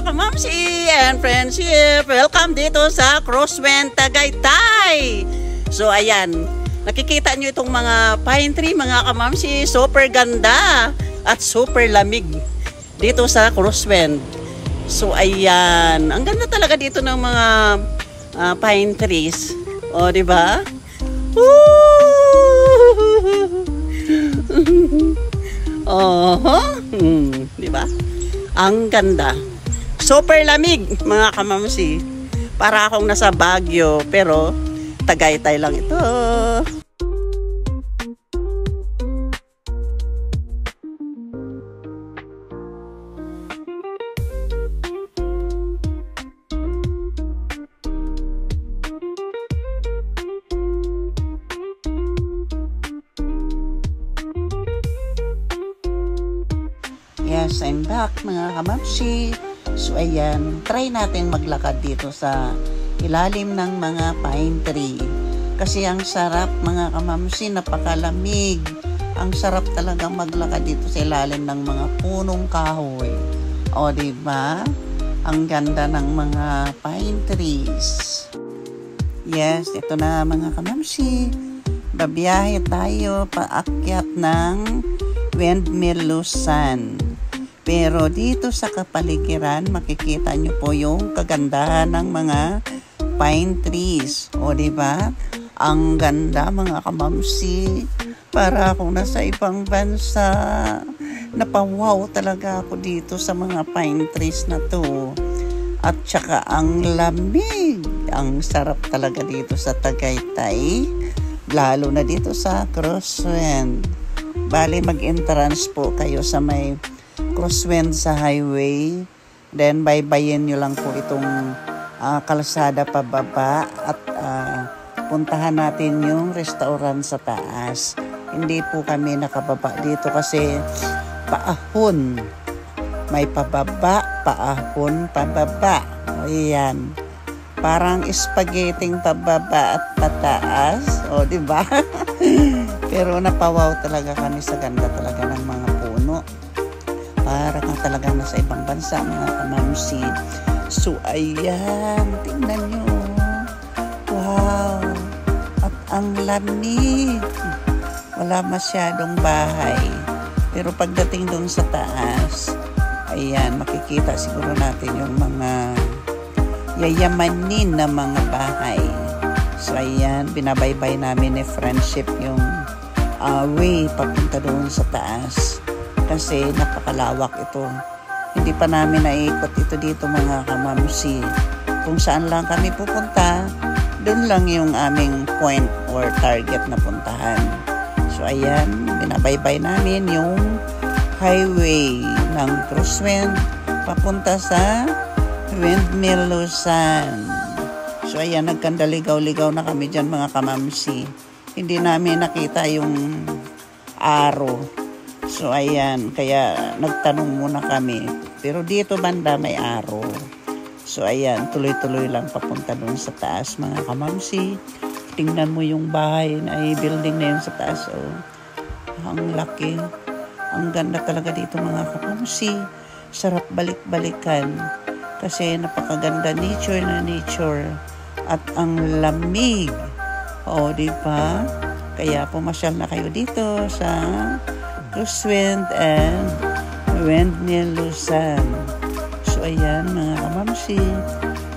kamamsi and friendship! Welcome dito sa Crosswind Tagaytay! So ayan, nakikita nyo itong mga pine tree mga kamamsi, super ganda at super lamig dito sa Crosswind. So ayan, ang ganda talaga dito ng mga pine trees. O, di ba? Di ba? Ang ganda. Super lamig, mga kamamsi. Para akong nasa Baguio, pero Tagaytay lang ito. Yes, I'm back mga kamamsi. So ayan, try natin maglakad dito sa ilalim ng mga pine tree. Kasi ang sarap mga kamamsi, napakalamig. Ang sarap talagang maglakad dito sa ilalim ng mga punong kahoy. O diba? Ang ganda ng mga pine trees. Yes, ito na mga kamamsi. Babiyahe tayo paakyat ng Windmill Luzon. Pero dito sa kapaligiran, makikita nyo po yung kagandahan ng mga pine trees. O diba? Ang ganda mga kamamsi. Para akong nasa ibang bansa. Napawaw talaga ako dito sa mga pine trees na to. At saka ang lamig. Ang sarap talaga dito sa Tagaytay. Lalo na dito sa Crosswind. Bali mag-entrance po kayo sa may Crosswind sa highway. Then baybayin nyo lang po itong kalsada pababa at puntahan natin yung restaurant sa taas. Hindi po kami nakababa dito kasi paahon. May pababa, paahon, pababa. O yan. Parang spaghetti pababa at pataas. O diba? Pero napawaw talaga kami sa ganda talaga ng mga puno. Para kang talagang nasa ibang bansa mga kamamsi. So ayan, tingnan nyo. Wow, at ang lamig. Wala masyadong bahay. Pero pagdating doon sa taas, ayan, makikita siguro natin yung mga yayamanin na mga bahay. So ayan, binabaybay namin ni friendship yung way papunta doon sa taas. Kasi napakalawak ito. Hindi pa namin naikot ito dito mga kamamsi. Kung saan lang kami pupunta, doon lang yung aming point or target na puntahan. So ayan, binabaybay namin yung highway ng Crosswind papunta sa Windmill Luzon. So ayan, nagkandaligaw-ligaw na kami dyan mga kamamsi. Hindi namin nakita yung araw. So ayan, kaya nagtanong muna kami. Pero dito banda may araw. So ayan, tuloy-tuloy lang papunta doon sa taas mga kamamsi. Tingnan mo yung bahay na building na yun sa taas. Oh, ang laki. Ang ganda talaga dito mga kamamsi. Sarap balik-balikan. Kasi napakaganda nature na nature. At ang lamig. O, diba? Kaya pumasyal na kayo dito sa Crosswind and Windmill Luzon. So ayan mga kamamsi,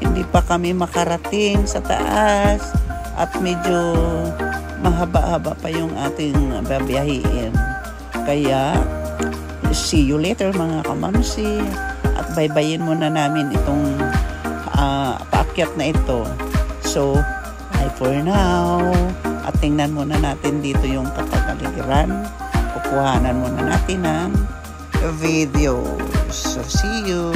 hindi pa kami makarating sa taas at medyo mahaba-haba pa yung ating babiyahiin. Kaya see you later mga kamamsi at baybayin muna namin itong paakyat na ito. So bye for now at tingnan muna natin dito yung kapaligiran. Kukuhanan muna natin ng video. So, see you!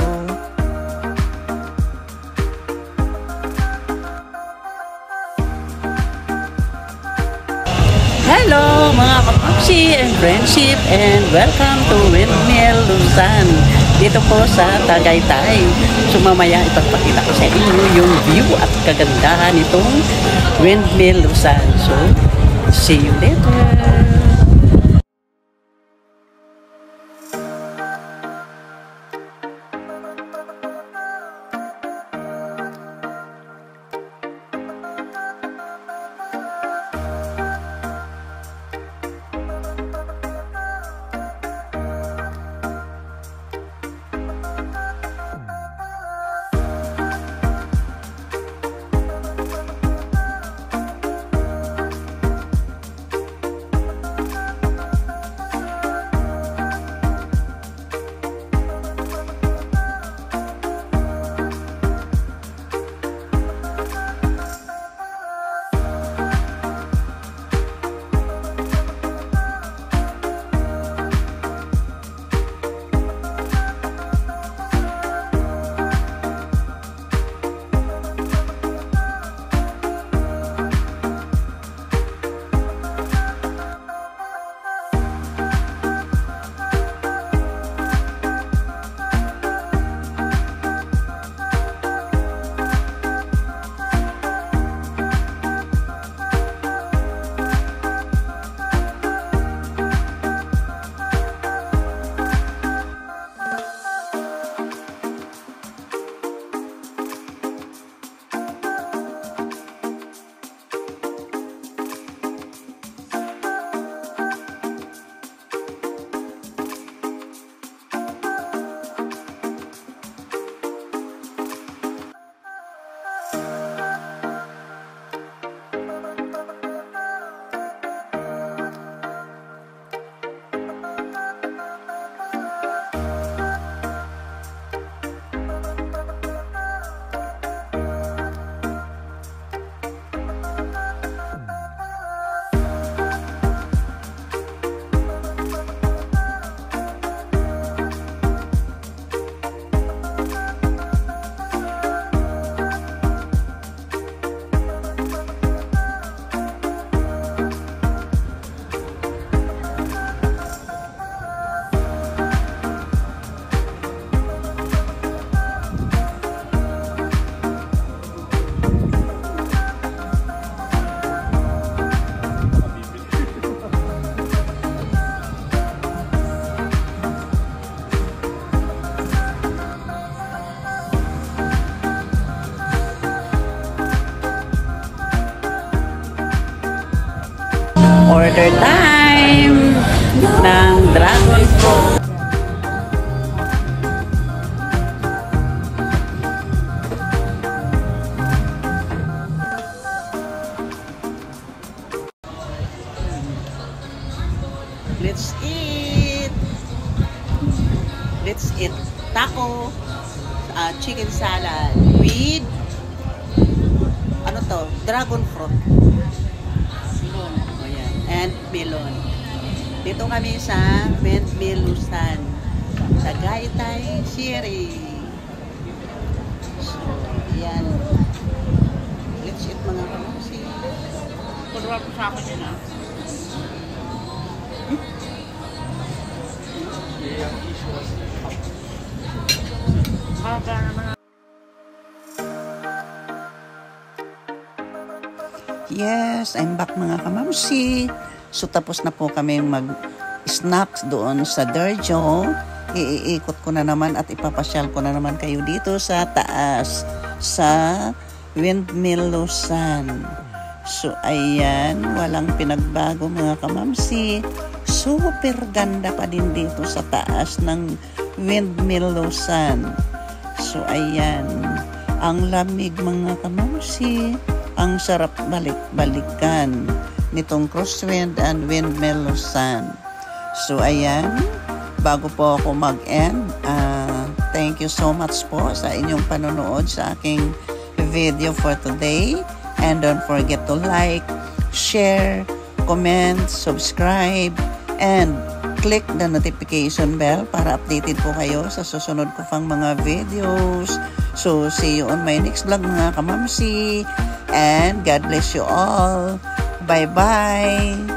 Hello mga kapapsi and friendship and welcome to Windmill Luzon. Dito po sa Tagaytay. So mamaya ipagpakita ko sa inyo yung view at kagandahan nitong Windmill Luzon. So, see you later! Order time ng dragon fruit. Let's eat! Let's eat taco, chicken salad with ano to? Dragon fruit. Oh, yan. And melon. Dito kami sa Windmill-Luzon, Tagaytay City. So, yan. Let's eat mga kamusi. Pulwa po sa akin yun, ah. Yes, I'm back mga kamamsi. So tapos na po kami mag-snacks doon sa Derjo. Iikot ko na naman at ipapasyal ko na naman kayo dito sa taas sa Windmill-Luzon. So ayan, walang pinagbago mga kamamsi. Super ganda pa din dito sa taas ng Windmill-Luzon. So ayan, ang lamig mga kamamsi. Ang sarap balik-balikan nitong Crosswind and Windmill-Luzon. So ayan, bago po ako mag-end, thank you so much po sa inyong panonood sa aking video for today. And don't forget to like, share, comment, subscribe, and click the notification bell para updated po kayo sa susunod ko pang mga videos. So, see you on my next vlog mga kamamsi. And God bless you all. Bye-bye.